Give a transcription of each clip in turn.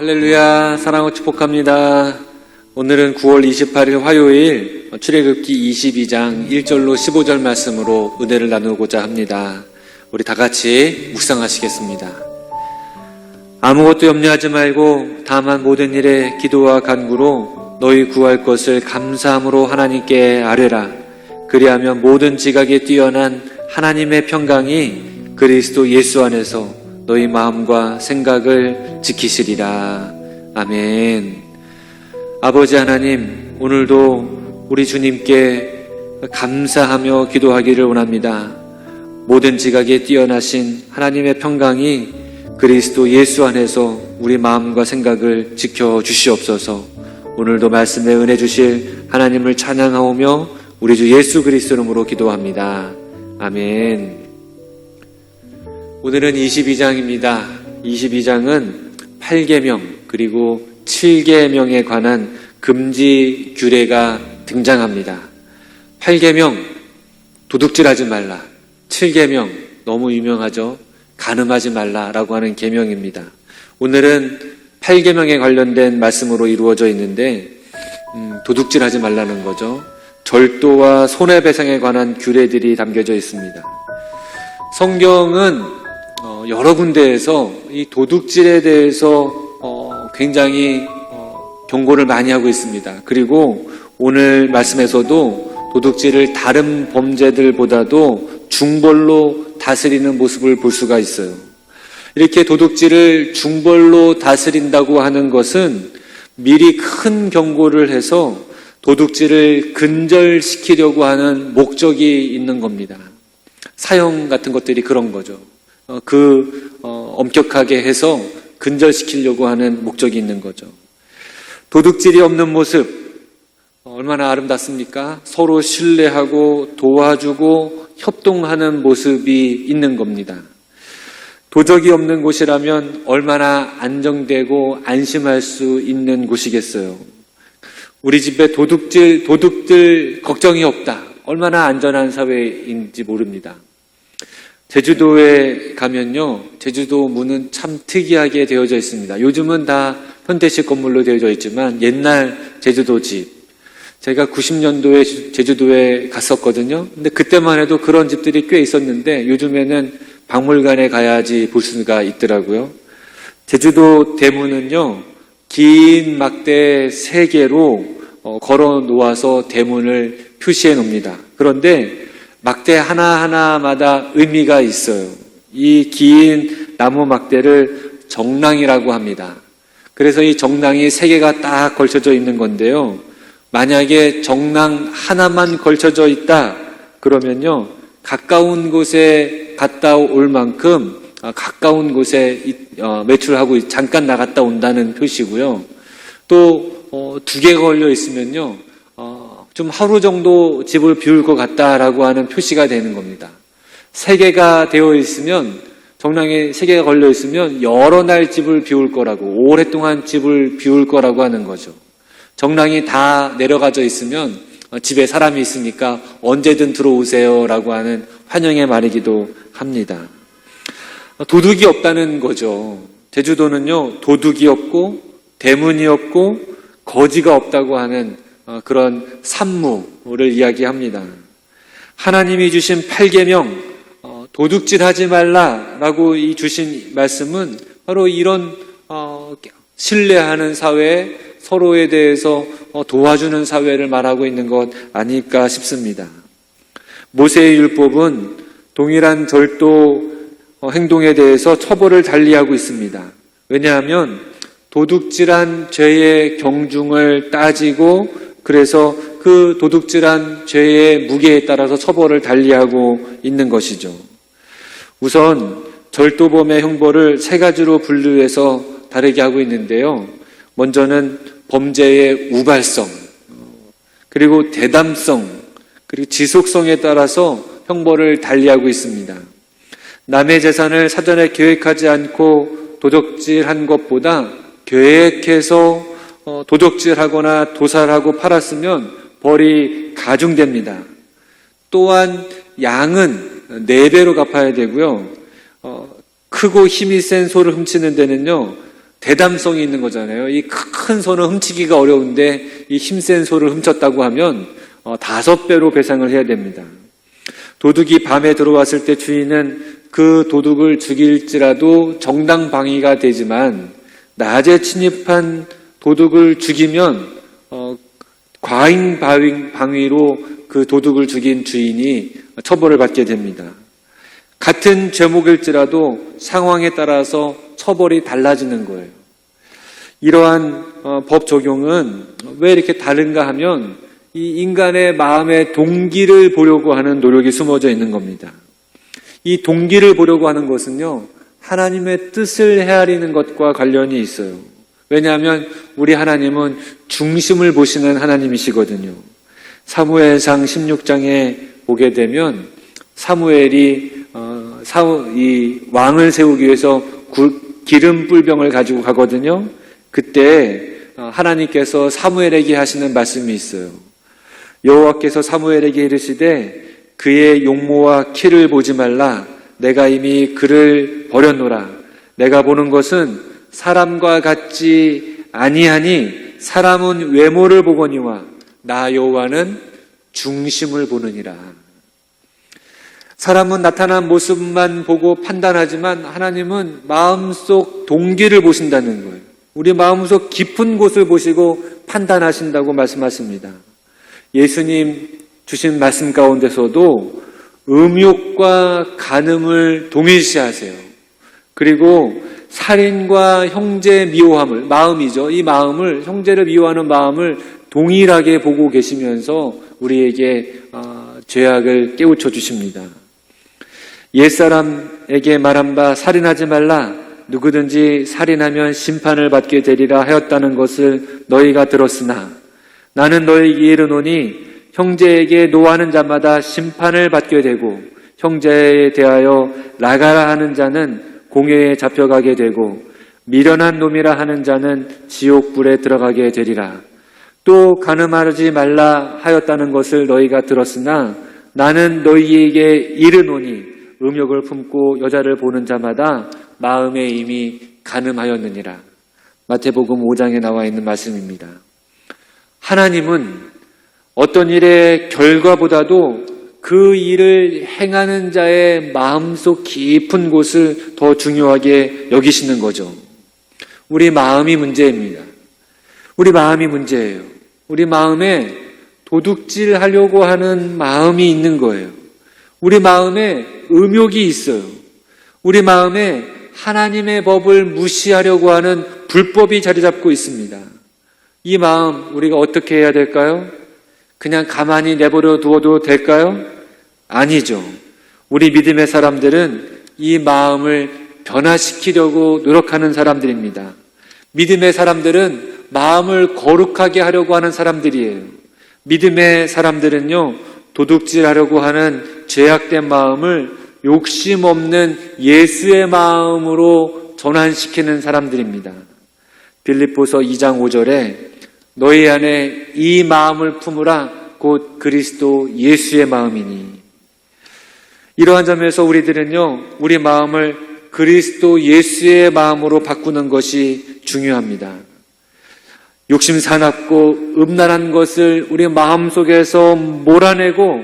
할렐루야, 사랑하고 축복합니다. 오늘은 9월 28일 화요일 출애굽기 22장 1절로 15절 말씀으로 은혜를 나누고자 합니다. 우리 다 같이 묵상하시겠습니다. 아무것도 염려하지 말고 다만 모든 일에 기도와 간구로 너희 구할 것을 감사함으로 하나님께 아뢰라. 그리하면 모든 지각에 뛰어난 하나님의 평강이 그리스도 예수 안에서 너희 마음과 생각을 지키시리라. 아멘. 아버지 하나님, 오늘도 우리 주님께 감사하며 기도하기를 원합니다. 모든 지각에 뛰어나신 하나님의 평강이 그리스도 예수 안에서 우리 마음과 생각을 지켜주시옵소서. 오늘도 말씀에 은혜 주실 하나님을 찬양하오며 우리 주 예수 그리스도 이름으로 기도합니다. 아멘. 오늘은 22장입니다. 22장은 8계명 그리고 7계명에 관한 금지 규례가 등장합니다. 8계명, 도둑질하지 말라. 7계명, 너무 유명하죠. 간음하지 말라라고 하는 계명입니다. 오늘은 8계명에 관련된 말씀으로 이루어져 있는데 도둑질하지 말라는 거죠. 절도와 손해배상에 관한 규례들이 담겨져 있습니다. 성경은 여러 군데에서 이 도둑질에 대해서 굉장히 경고를 많이 하고 있습니다. 그리고 오늘 말씀에서도 도둑질을 다른 범죄들보다도 중벌로 다스리는 모습을 볼 수가 있어요. 이렇게 도둑질을 중벌로 다스린다고 하는 것은 미리 큰 경고를 해서 도둑질을 근절시키려고 하는 목적이 있는 겁니다. 사형 같은 것들이 그런 거죠. 엄격하게 해서 근절시키려고 하는 목적이 있는 거죠. 도둑질이 없는 모습, 얼마나 아름답습니까? 서로 신뢰하고 도와주고 협동하는 모습이 있는 겁니다. 도적이 없는 곳이라면 얼마나 안정되고 안심할 수 있는 곳이겠어요. 우리 집에 도둑들 걱정이 없다. 얼마나 안전한 사회인지 모릅니다. 제주도에 가면요, 제주도 문은 참 특이하게 되어져 있습니다. 요즘은 다 현대식 건물로 되어져 있지만 옛날 제주도 집, 제가 90년도에 제주도에 갔었거든요. 근데 그때만 해도 그런 집들이 꽤 있었는데 요즘에는 박물관에 가야지 볼 수가 있더라고요. 제주도 대문은요, 긴 막대 3개로 걸어 놓아서 대문을 표시해 놓습니다. 그런데 막대 하나하나마다 의미가 있어요. 이 긴 나무 막대를 정랑이라고 합니다. 그래서 이 정랑이 3개가 딱 걸쳐져 있는 건데요. 만약에 정랑 하나만 걸쳐져 있다 그러면요, 가까운 곳에 갔다 올 만큼 가까운 곳에 매출하고 잠깐 나갔다 온다는 표시고요. 또 2개가 걸려 있으면요, 좀 하루 정도 집을 비울 것 같다라고 하는 표시가 되는 겁니다. 3개가 되어 있으면, 정랑에 3개가 걸려 있으면 여러 날 집을 비울 거라고, 오랫동안 집을 비울 거라고 하는 거죠. 정랑이 다 내려가져 있으면 집에 사람이 있으니까 언제든 들어오세요라고 하는 환영의 말이기도 합니다. 도둑이 없다는 거죠. 제주도는요, 도둑이 없고 대문이 없고 거지가 없다고 하는 그런 산무를 이야기합니다. 하나님이 주신 8계명, 도둑질하지 말라라고 주신 말씀은 바로 이런 신뢰하는 사회, 서로에 대해서 도와주는 사회를 말하고 있는 것 아닐까 싶습니다. 모세의 율법은 동일한 절도 행동에 대해서 처벌을 달리하고 있습니다. 왜냐하면 도둑질한 죄의 경중을 따지고 그래서 그 도둑질한 죄의 무게에 따라서 처벌을 달리하고 있는 것이죠. 우선 절도범의 형벌을 3가지로 분류해서 다르게 하고 있는데요. 먼저는 범죄의 우발성, 그리고 대담성, 그리고 지속성에 따라서 형벌을 달리하고 있습니다. 남의 재산을 사전에 계획하지 않고 도둑질한 것보다 계획해서 도둑질하거나 도살하고 팔았으면 벌이 가중됩니다. 또한 양은 4배로 갚아야 되고요. 크고 힘이 센 소를 훔치는 데는요, 대담성이 있는 거잖아요. 이 큰 소는 훔치기가 어려운데 이 힘센 소를 훔쳤다고 하면 5배로 배상을 해야 됩니다. 도둑이 밤에 들어왔을 때 주인은 그 도둑을 죽일지라도 정당방위가 되지만 낮에 침입한 도둑을 죽이면 과잉방위로 그 도둑을 죽인 주인이 처벌을 받게 됩니다. 같은 죄목일지라도 상황에 따라서 처벌이 달라지는 거예요. 이러한 법 적용은 왜 이렇게 다른가 하면 이 인간의 마음의 동기를 보려고 하는 노력이 숨어져 있는 겁니다. 이 동기를 보려고 하는 것은요, 하나님의 뜻을 헤아리는 것과 관련이 있어요. 왜냐하면 우리 하나님은 중심을 보시는 하나님이시거든요. 사무엘상 16장에 보게 되면 사무엘이 이 왕을 세우기 위해서 기름 뿔병을 가지고 가거든요. 그때 하나님께서 사무엘에게 하시는 말씀이 있어요. 여호와께서 사무엘에게 이르시되 그의 용모와 키를 보지 말라. 내가 이미 그를 버렸노라. 내가 보는 것은 사람과 같지 아니하니 사람은 외모를 보거니와 나 여호와는 중심을 보느니라. 사람은 나타난 모습만 보고 판단하지만 하나님은 마음속 동기를 보신다는 거예요. 우리 마음속 깊은 곳을 보시고 판단하신다고 말씀하십니다. 예수님 주신 말씀 가운데서도 음욕과 간음을 동일시하세요. 그리고 살인과 형제 미워함을, 마음이죠. 이 마음을, 형제를 미워하는 마음을 동일하게 보고 계시면서 우리에게 죄악을 깨우쳐 주십니다. 옛사람에게 말한 바 살인하지 말라. 누구든지 살인하면 심판을 받게 되리라 하였다는 것을 너희가 들었으나 나는 너희에게 이르노니 형제에게 노하는 자마다 심판을 받게 되고 형제에 대하여 나가라 하는 자는 공회에 잡혀가게 되고 미련한 놈이라 하는 자는 지옥불에 들어가게 되리라. 또 간음하지 말라 하였다는 것을 너희가 들었으나 나는 너희에게 이르노니 음욕을 품고 여자를 보는 자마다 마음에 이미 간음하였느니라. 마태복음 5장에 나와 있는 말씀입니다. 하나님은 어떤 일의 결과보다도 그 일을 행하는 자의 마음속 깊은 곳을 더 중요하게 여기시는 거죠. 우리 마음이 문제입니다. 우리 마음이 문제예요. 우리 마음에 도둑질 하려고 하는 마음이 있는 거예요. 우리 마음에 음욕이 있어요. 우리 마음에 하나님의 법을 무시하려고 하는 불법이 자리 잡고 있습니다. 이 마음 우리가 어떻게 해야 될까요? 그냥 가만히 내버려 두어도 될까요? 아니죠. 우리 믿음의 사람들은 이 마음을 변화시키려고 노력하는 사람들입니다. 믿음의 사람들은 마음을 거룩하게 하려고 하는 사람들이에요. 믿음의 사람들은요, 도둑질하려고 하는 죄악된 마음을 욕심 없는 예수의 마음으로 전환시키는 사람들입니다. 빌립보서 2장 5절에 너희 안에 이 마음을 품으라 곧 그리스도 예수의 마음이니. 이러한 점에서 우리들은요, 우리 마음을 그리스도 예수의 마음으로 바꾸는 것이 중요합니다. 욕심 사납고 음란한 것을 우리 마음속에서 몰아내고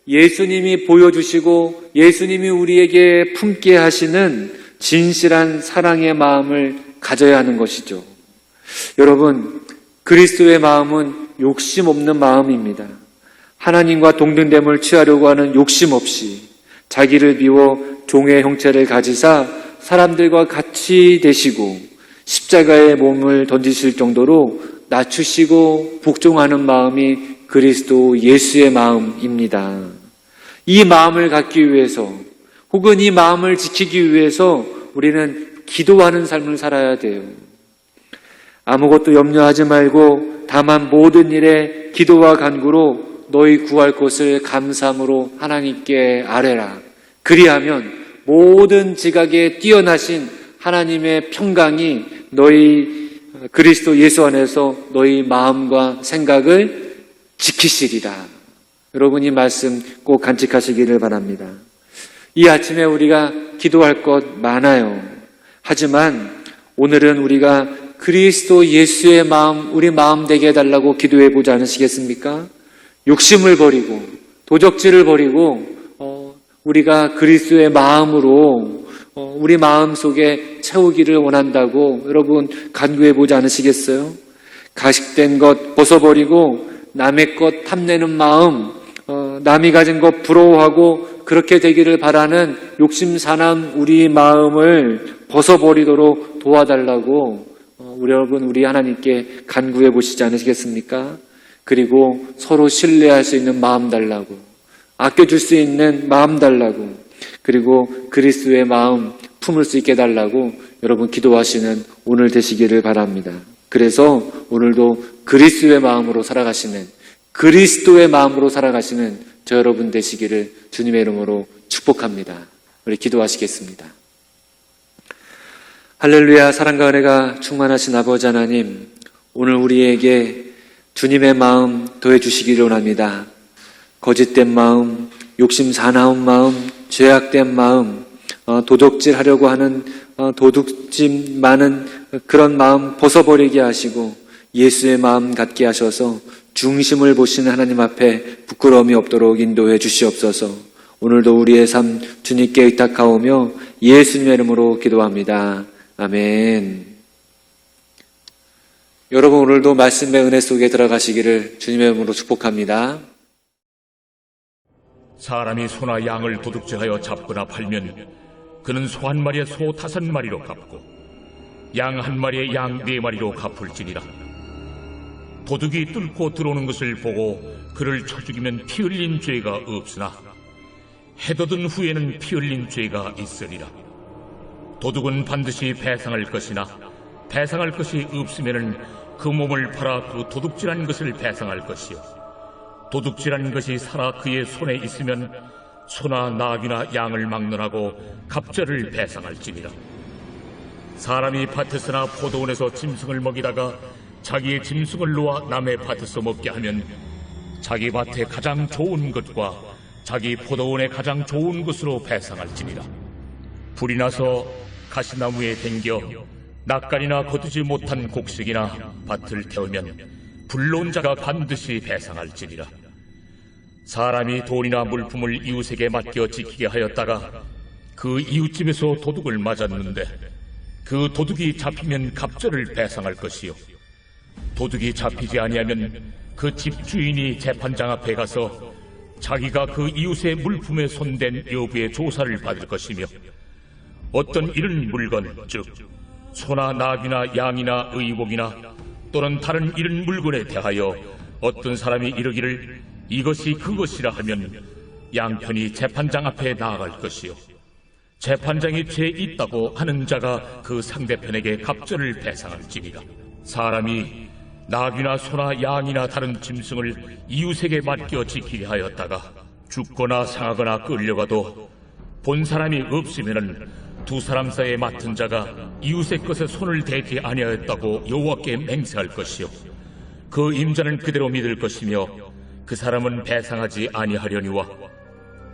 예수님이 보여주시고 예수님이 우리에게 품게 하시는 진실한 사랑의 마음을 가져야 하는 것이죠. 여러분, 그리스도의 마음은 욕심 없는 마음입니다. 하나님과 동등됨을 취하려고 하는 욕심 없이 자기를 비워 종의 형체를 가지사 사람들과 같이 되시고 십자가에 몸을 던지실 정도로 낮추시고 복종하는 마음이 그리스도 예수의 마음입니다. 이 마음을 갖기 위해서 혹은 이 마음을 지키기 위해서 우리는 기도하는 삶을 살아야 돼요. 아무것도 염려하지 말고 다만 모든 일에 기도와 간구로 너희 구할 것을 감사함으로 하나님께 아뢰라. 그리하면 모든 지각에 뛰어나신 하나님의 평강이 너희 그리스도 예수 안에서 너희 마음과 생각을 지키시리라. 여러분, 이 말씀 꼭 간직하시기를 바랍니다. 이 아침에 우리가 기도할 것 많아요. 하지만 오늘은 우리가 그리스도 예수의 마음, 우리 마음 되게 해달라고 기도해 보지 않으시겠습니까? 욕심을 버리고 도적질을 버리고 우리가 그리스도의 마음으로 우리 마음 속에 채우기를 원한다고 여러분 간구해 보지 않으시겠어요? 가식된 것 벗어버리고 남의 것 탐내는 마음, 남이 가진 것 부러워하고 그렇게 되기를 바라는 욕심산한 우리 마음을 벗어버리도록 도와달라고 여러분 우리 하나님께 간구해 보시지 않으시겠습니까? 그리고 서로 신뢰할 수 있는 마음 달라고, 아껴줄 수 있는 마음 달라고, 그리고 그리스도의 마음 품을 수 있게 달라고 여러분 기도하시는 오늘 되시기를 바랍니다. 그래서 오늘도 그리스도의 마음으로 살아가시는, 그리스도의 마음으로 살아가시는 저 여러분 되시기를 주님의 이름으로 축복합니다. 우리 기도하시겠습니다. 할렐루야. 사랑과 은혜가 충만하신 아버지 하나님, 오늘 우리에게 주님의 마음 더해 주시기를 원합니다. 거짓된 마음, 욕심 사나운 마음, 죄악된 마음, 도둑질하려고 하는 도둑질 많은 그런 마음 벗어버리게 하시고 예수의 마음 갖게 하셔서 중심을 보시는 하나님 앞에 부끄러움이 없도록 인도해 주시옵소서. 오늘도 우리의 삶 주님께 의탁하오며 예수님의 이름으로 기도합니다. 아멘. 여러분 오늘도 말씀의 은혜 속에 들어가시기를 주님의 이름으로 축복합니다. 사람이 소나 양을 도둑질하여 잡거나 팔면 그는 소 한 마리에 소 5마리로 갚고 양 한 마리에 양 4마리로 갚을지니라. 도둑이 뚫고 들어오는 것을 보고 그를 쳐 죽이면 피 흘린 죄가 없으나 해돋은 후에는 피 흘린 죄가 있으리라. 도둑은 반드시 배상할 것이나 배상할 것이 없으면 그 몸을 팔아 그 도둑질한 것을 배상할 것이요, 도둑질한 것이 살아 그의 손에 있으면 소나 나귀나 양을 막론하고 갑절을 배상할지니라. 사람이 밭에서나 포도원에서 짐승을 먹이다가 자기의 짐승을 놓아 남의 밭에서 먹게 하면 자기 밭에 가장 좋은 것과 자기 포도원에 가장 좋은 것으로 배상할지니라. 불이 나서 가시나무에 댕겨 낯간이나 거두지 못한 곡식이나 밭을 태우면 불러온 자가 반드시 배상할지니라. 사람이 돈이나 물품을 이웃에게 맡겨 지키게 하였다가 그 이웃집에서 도둑을 맞았는데 그 도둑이 잡히면 갑절을 배상할 것이요, 도둑이 잡히지 아니하면 그 집 주인이 재판장 앞에 가서 자기가 그 이웃의 물품에 손댄 여부의 조사를 받을 것이며, 어떤 이런 물건, 즉 소나 나귀나 양이나 의복이나 또는 다른 이런 물건에 대하여 어떤 사람이 이르기를 이것이 그것이라 하면 양편이 재판장 앞에 나아갈 것이요, 재판장이 죄 있다고 하는 자가 그 상대편에게 갑절을 배상할지니라. 사람이 나귀나 소나 양이나 다른 짐승을 이웃에게 맡겨 지키게 하였다가 죽거나 상하거나 끌려가도 본 사람이 없으면은 두 사람 사이에 맡은 자가 이웃의 것에 손을 대지 아니하였다고 여호와께 맹세할 것이요, 그 임자는 그대로 믿을 것이며 그 사람은 배상하지 아니하려니와,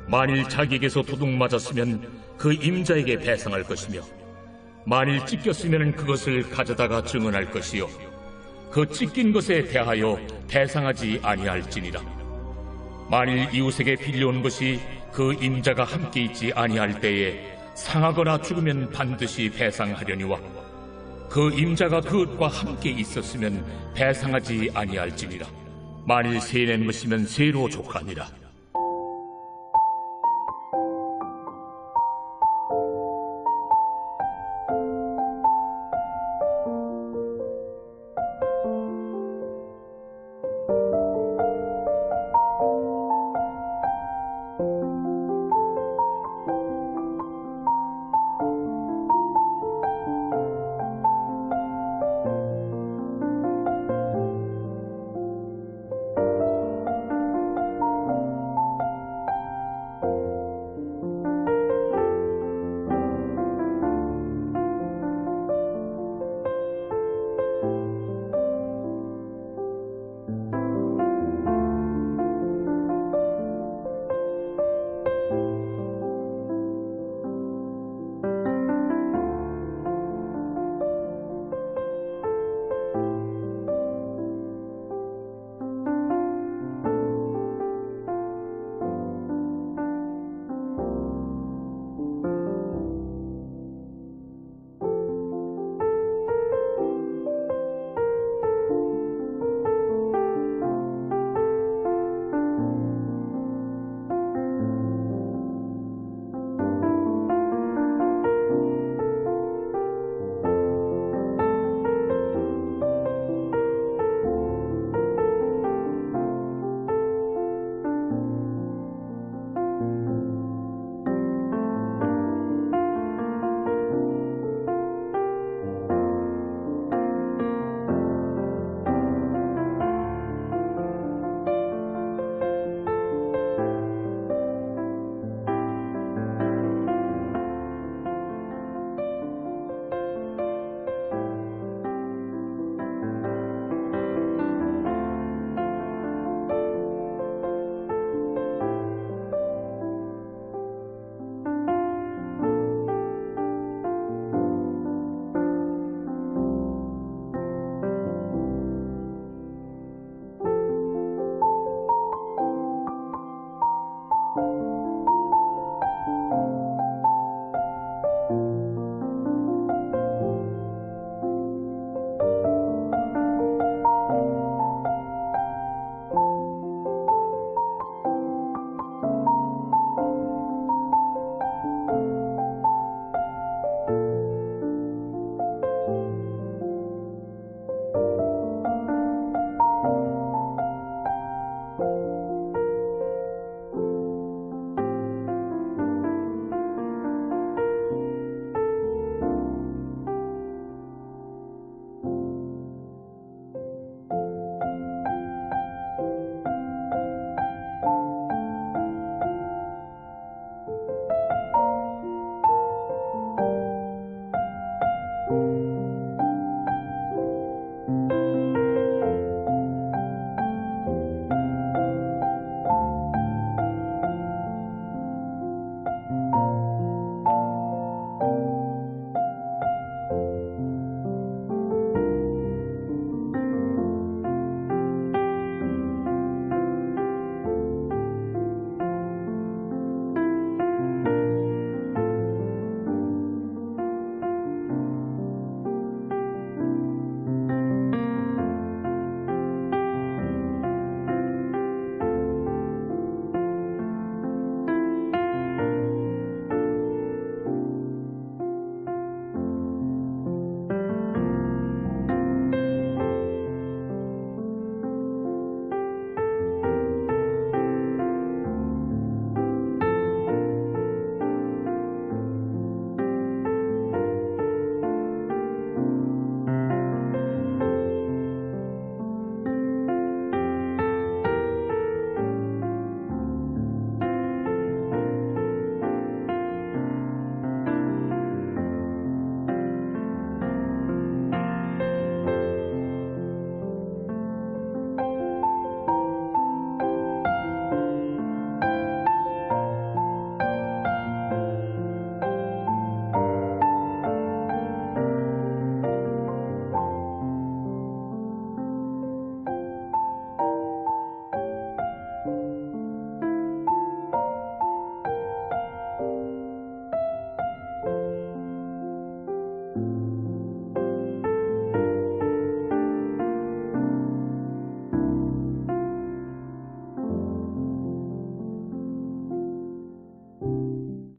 만일 자기에게서 도둑 맞았으면 그 임자에게 배상할 것이며, 만일 찢겼으면 그것을 가져다가 증언할 것이요, 그 찢긴 것에 대하여 배상하지 아니할지니라. 만일 이웃에게 빌려온 것이 그 임자가 함께 있지 아니할 때에 상하거나 죽으면 반드시 배상하려니와, 그 임자가 그것과 함께 있었으면 배상하지 아니할지니라. 만일 세낸 것이면 세로 족하니라.